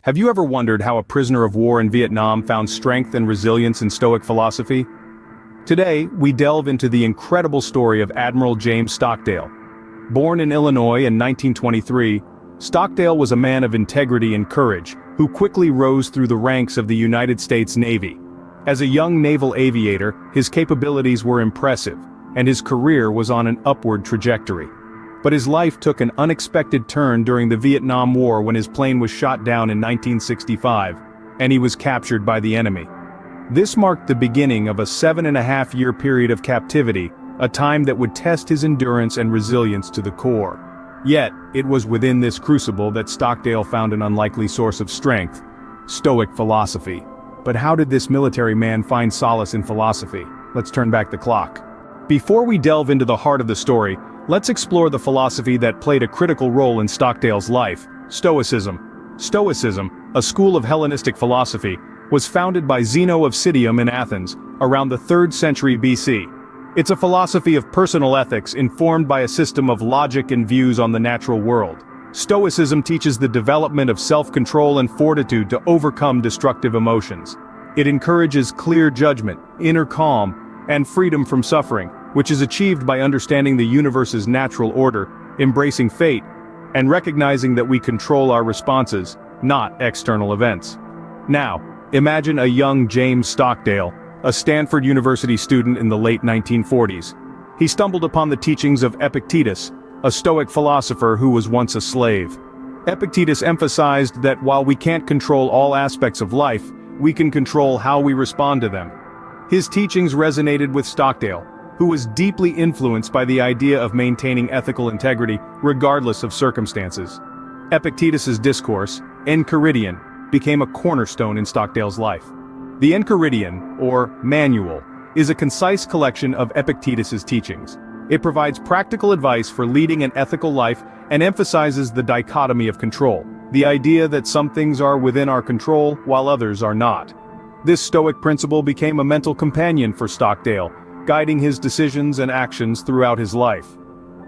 Have you ever wondered how a prisoner of war in Vietnam found strength and resilience in Stoic philosophy? Today, we delve into the incredible story of Admiral James Stockdale. Born in Illinois in 1923, Stockdale was a man of integrity and courage, who quickly rose through the ranks of the United States Navy. As a young naval aviator, his capabilities were impressive, and his career was on an upward trajectory. But his life took an unexpected turn during the Vietnam War when his plane was shot down in 1965, and he was captured by the enemy. This marked the beginning of a 7.5-year period of captivity, a time that would test his endurance and resilience to the core. Yet, it was within this crucible that Stockdale found an unlikely source of strength: Stoic philosophy. But how did this military man find solace in philosophy? Let's turn back the clock. Before we delve into the heart of the story, let's explore the philosophy that played a critical role in Stockdale's life: Stoicism. Stoicism, a school of Hellenistic philosophy, was founded by Zeno of Citium in Athens, around the 3rd century BC. It's a philosophy of personal ethics informed by a system of logic and views on the natural world. Stoicism teaches the development of self-control and fortitude to overcome destructive emotions. It encourages clear judgment, inner calm, and freedom from suffering, which is achieved by understanding the universe's natural order, embracing fate, and recognizing that we control our responses, not external events. Now, imagine a young James Stockdale, a Stanford University student in the late 1940s. He stumbled upon the teachings of Epictetus, a Stoic philosopher who was once a slave. Epictetus emphasized that while we can't control all aspects of life, we can control how we respond to them. His teachings resonated with Stockdale, who was deeply influenced by the idea of maintaining ethical integrity regardless of circumstances. Epictetus's discourse, Enchiridion, became a cornerstone in Stockdale's life. The Enchiridion, or manual, is a concise collection of Epictetus's teachings. It provides practical advice for leading an ethical life and emphasizes the dichotomy of control, the idea that some things are within our control while others are not. This Stoic principle became a mental companion for Stockdale, guiding his decisions and actions throughout his life.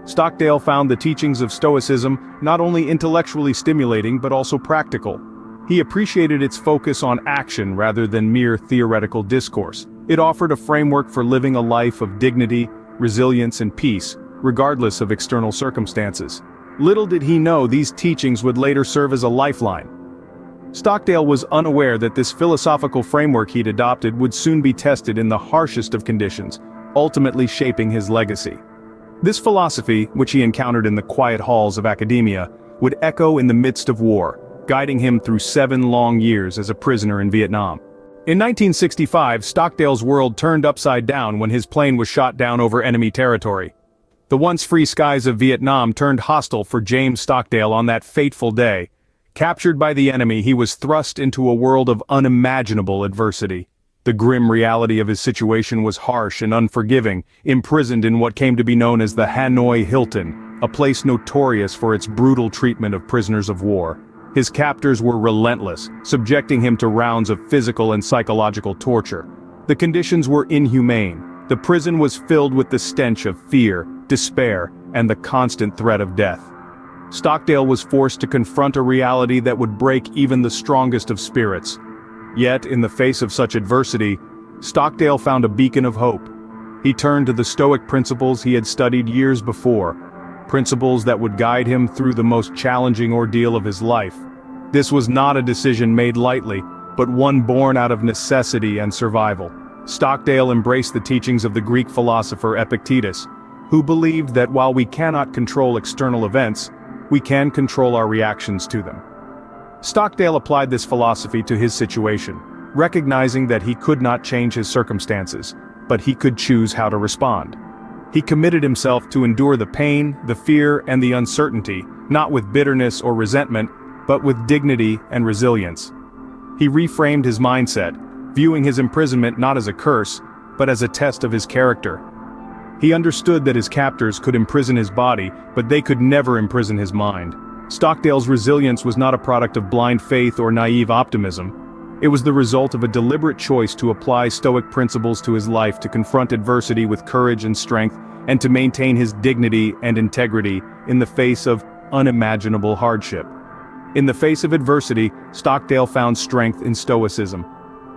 Stockdale found the teachings of Stoicism not only intellectually stimulating but also practical. He appreciated its focus on action rather than mere theoretical discourse. It offered a framework for living a life of dignity, resilience, and peace, regardless of external circumstances. Little did he know these teachings would later serve as a lifeline. Stockdale was unaware that this philosophical framework he'd adopted would soon be tested in the harshest of conditions, ultimately shaping his legacy. This philosophy, which he encountered in the quiet halls of academia, would echo in the midst of war, guiding him through 7 long years as a prisoner in Vietnam. In 1965, Stockdale's world turned upside down when his plane was shot down over enemy territory. The once free skies of Vietnam turned hostile for James Stockdale on that fateful day. Captured by the enemy, he was thrust into a world of unimaginable adversity. The grim reality of his situation was harsh and unforgiving, imprisoned in what came to be known as the Hanoi Hilton, a place notorious for its brutal treatment of prisoners of war. His captors were relentless, subjecting him to rounds of physical and psychological torture. The conditions were inhumane. The prison was filled with the stench of fear, despair, and the constant threat of death. Stockdale was forced to confront a reality that would break even the strongest of spirits. Yet, in the face of such adversity, Stockdale found a beacon of hope. He turned to the Stoic principles he had studied years before, principles that would guide him through the most challenging ordeal of his life. This was not a decision made lightly, but one born out of necessity and survival. Stockdale embraced the teachings of the Greek philosopher Epictetus, who believed that while we cannot control external events, we can control our reactions to them. Stockdale applied this philosophy to his situation, recognizing that he could not change his circumstances, but he could choose how to respond. He committed himself to endure the pain, the fear, and the uncertainty, not with bitterness or resentment, but with dignity and resilience. He reframed his mindset, viewing his imprisonment not as a curse, but as a test of his character. He understood that his captors could imprison his body, but they could never imprison his mind. Stockdale's resilience was not a product of blind faith or naive optimism. It was the result of a deliberate choice to apply Stoic principles to his life, to confront adversity with courage and strength, and to maintain his dignity and integrity in the face of unimaginable hardship. In the face of adversity, Stockdale found strength in Stoicism.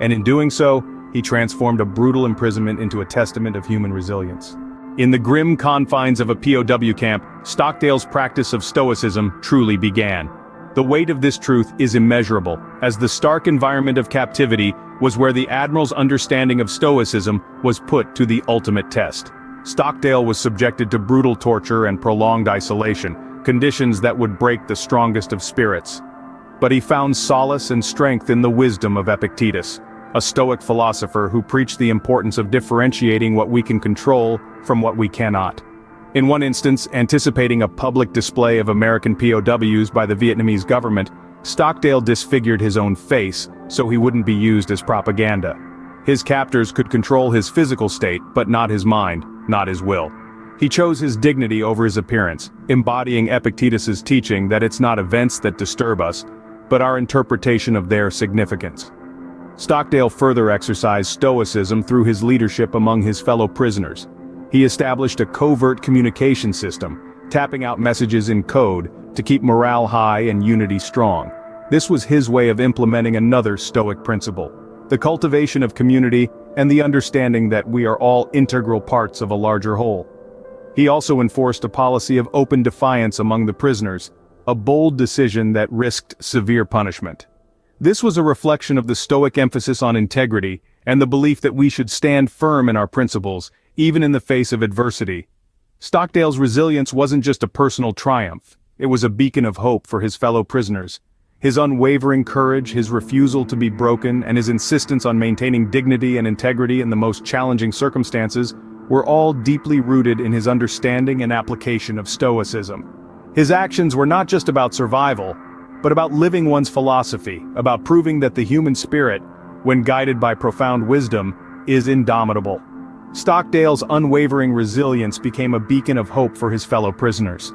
And in doing so, he transformed a brutal imprisonment into a testament of human resilience. In the grim confines of a POW camp, Stockdale's practice of Stoicism truly began. The weight of this truth is immeasurable, as the stark environment of captivity was where the Admiral's understanding of Stoicism was put to the ultimate test. Stockdale was subjected to brutal torture and prolonged isolation, conditions that would break the strongest of spirits. But he found solace and strength in the wisdom of Epictetus, a Stoic philosopher who preached the importance of differentiating what we can control from what we cannot. In one instance, anticipating a public display of American POWs by the Vietnamese government, Stockdale disfigured his own face so he wouldn't be used as propaganda. His captors could control his physical state, but not his mind, not his will. He chose his dignity over his appearance, embodying Epictetus's teaching that it's not events that disturb us, but our interpretation of their significance. Stockdale further exercised Stoicism through his leadership among his fellow prisoners. He established a covert communication system, tapping out messages in code to keep morale high and unity strong. This was his way of implementing another Stoic principle: the cultivation of community and the understanding that we are all integral parts of a larger whole. He also enforced a policy of open defiance among the prisoners, a bold decision that risked severe punishment. This was a reflection of the Stoic emphasis on integrity and the belief that we should stand firm in our principles, even in the face of adversity. Stockdale's resilience wasn't just a personal triumph, it was a beacon of hope for his fellow prisoners. His unwavering courage, his refusal to be broken, and his insistence on maintaining dignity and integrity in the most challenging circumstances were all deeply rooted in his understanding and application of Stoicism. His actions were not just about survival, but about living one's philosophy, about proving that the human spirit, when guided by profound wisdom, is indomitable. Stockdale's unwavering resilience became a beacon of hope for his fellow prisoners.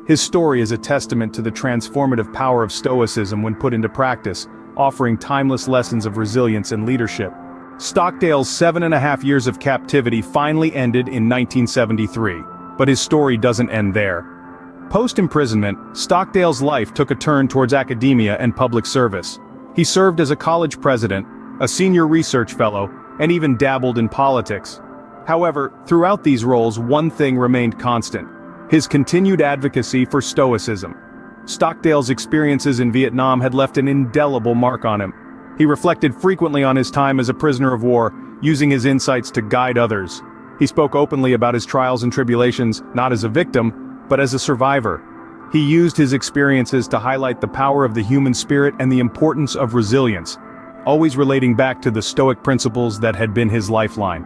His story is a testament to the transformative power of Stoicism when put into practice, offering timeless lessons of resilience and leadership. Stockdale's 7.5 years of captivity finally ended in 1973, but his story doesn't end there. Post-imprisonment, Stockdale's life took a turn towards academia and public service. He served as a college president, a senior research fellow, and even dabbled in politics. However, throughout these roles, one thing remained constant: his continued advocacy for Stoicism. Stockdale's experiences in Vietnam had left an indelible mark on him. He reflected frequently on his time as a prisoner of war, using his insights to guide others. He spoke openly about his trials and tribulations, not as a victim, but as a survivor. He used his experiences to highlight the power of the human spirit and the importance of resilience, always relating back to the Stoic principles that had been his lifeline.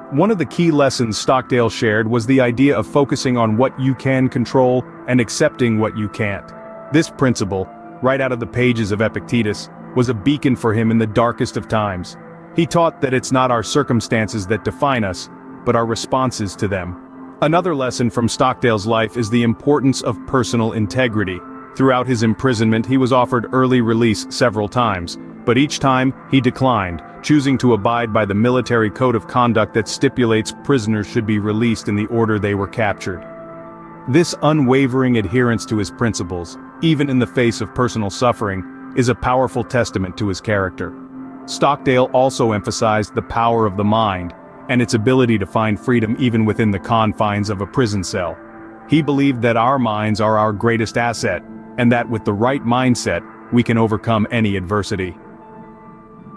One of the key lessons Stockdale shared was the idea of focusing on what you can control and accepting what you can't. This principle, right out of the pages of Epictetus, was a beacon for him in the darkest of times. He taught that it's not our circumstances that define us, but our responses to them. Another lesson from Stockdale's life is the importance of personal integrity. Throughout his imprisonment, he was offered early release several times, but each time, he declined, choosing to abide by the military code of conduct that stipulates prisoners should be released in the order they were captured. This unwavering adherence to his principles, even in the face of personal suffering, is a powerful testament to his character. Stockdale also emphasized the power of the mind, and its ability to find freedom even within the confines of a prison cell. He believed that our minds are our greatest asset, and that with the right mindset, we can overcome any adversity.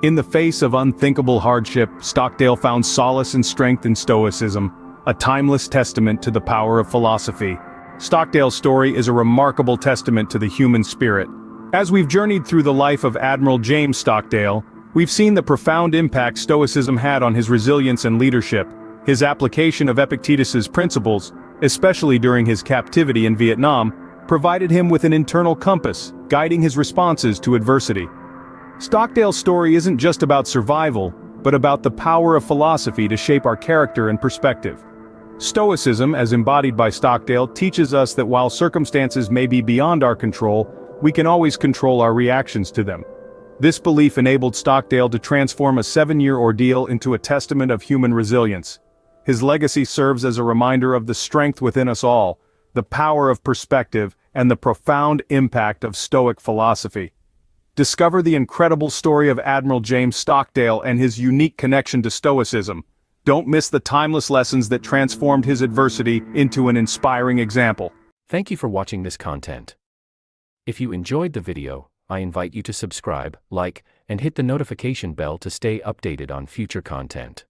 In the face of unthinkable hardship, Stockdale found solace and strength in Stoicism, a timeless testament to the power of philosophy. Stockdale's story is a remarkable testament to the human spirit. As we've journeyed through the life of Admiral James Stockdale, we've seen the profound impact Stoicism had on his resilience and leadership. His application of Epictetus's principles, especially during his captivity in Vietnam, provided him with an internal compass, guiding his responses to adversity. Stockdale's story isn't just about survival, but about the power of philosophy to shape our character and perspective. Stoicism, as embodied by Stockdale, teaches us that while circumstances may be beyond our control, we can always control our reactions to them. This belief enabled Stockdale to transform a 7-year ordeal into a testament of human resilience. His legacy serves as a reminder of the strength within us all, the power of perspective, and the profound impact of Stoic philosophy. Discover the incredible story of Admiral James Stockdale and his unique connection to Stoicism. Don't miss the timeless lessons that transformed his adversity into an inspiring example. Thank you for watching this content. If you enjoyed the video, I invite you to subscribe, like, and hit the notification bell to stay updated on future content.